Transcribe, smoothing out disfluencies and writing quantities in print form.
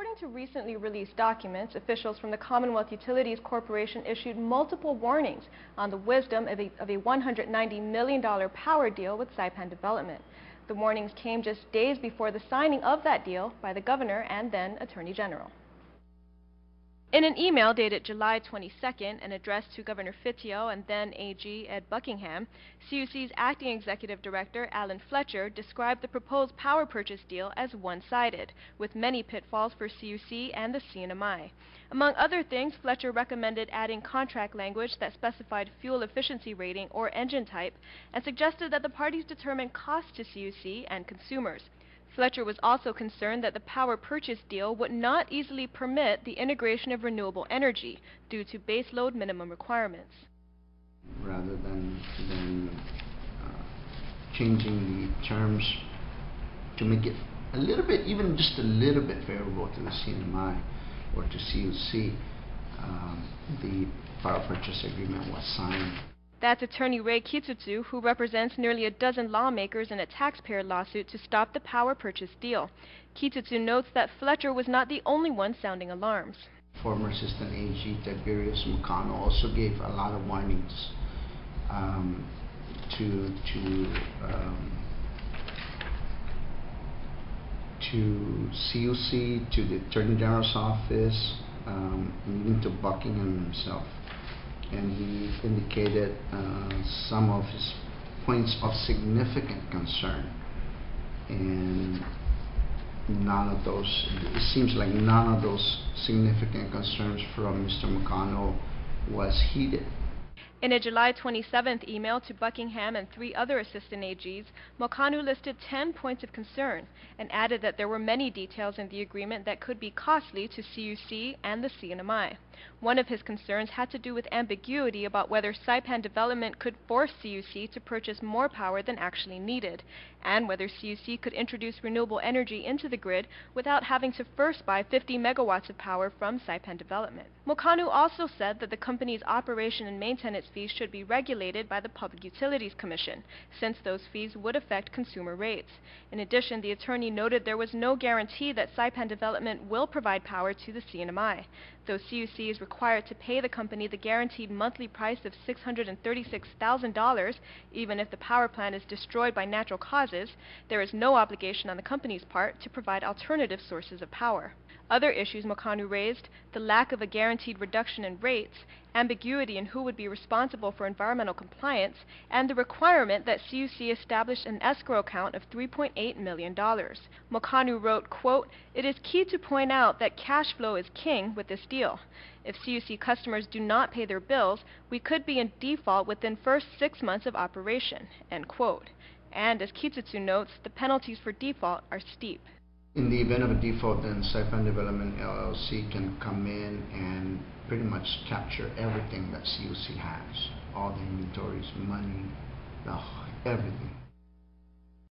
According to recently released documents, officials from the Commonwealth Utilities Corporation issued multiple warnings on the wisdom of a $190 million power deal with Saipan Development. The warnings came just days before the signing of that deal by the governor and then Attorney General. In an email dated July 22nd and addressed to Governor Fitial and then AG Ed Buckingham, CUC's acting executive director Alan Fletcher described the proposed power purchase deal as one-sided, with many pitfalls for CUC and the CNMI. Among other things, Fletcher recommended adding contract language that specified fuel efficiency rating or engine type and suggested that the parties determine costs to CUC and consumers. Fletcher was also concerned that the power purchase deal would not easily permit the integration of renewable energy due to baseload minimum requirements. Rather than changing the terms to make it a little bit, even just a little bit favorable to the CNMI or to CUC, the power purchase agreement was signed. That's attorney Ray Kitsutsu, who represents nearly a dozen lawmakers in a taxpayer lawsuit to stop the power purchase deal. Kitsutsu notes that Fletcher was not the only one sounding alarms. Former Assistant AG Tiberius Mucano also gave a lot of warnings to CUC, to the Attorney General's office, and even to Buckingham himself. And he indicated some of his points of significant concern, and it seems like none of those significant concerns from Mr. Mucano was heeded. In a July 27th email to Buckingham and 3 other assistant AGs, Mucano listed 10 points of concern and added that there were many details in the agreement that could be costly to CUC and the CNMI. One of his concerns had to do with ambiguity about whether Saipan Development could force CUC to purchase more power than actually needed, and whether CUC could introduce renewable energy into the grid without having to first buy 50 megawatts of power from Saipan Development. Mucano also said that the company's operation and maintenance fees should be regulated by the Public Utilities Commission, since those fees would affect consumer rates. In addition, the attorney noted there was no guarantee that Saipan Development will provide power to the CNMI. Though CUC is required to pay the company the guaranteed monthly price of $636,000, even if the power plant is destroyed by natural causes, there is no obligation on the company's part to provide alternative sources of power. Other issues Mucano raised, the lack of a guaranteed reduction in rates, ambiguity in who would be responsible for environmental compliance, and the requirement that CUC establish an escrow account of $3.8 million. Mucano wrote, quote, "It is key to point out that cash flow is king with this deal. If CUC customers do not pay their bills, we could be in default within first 6 months of operation," end quote. And as Kitsutsu notes, the penalties for default are steep. In the event of a default, then Saipan Development LLC can come in and pretty much capture everything that CUC has, all the inventories, money, everything.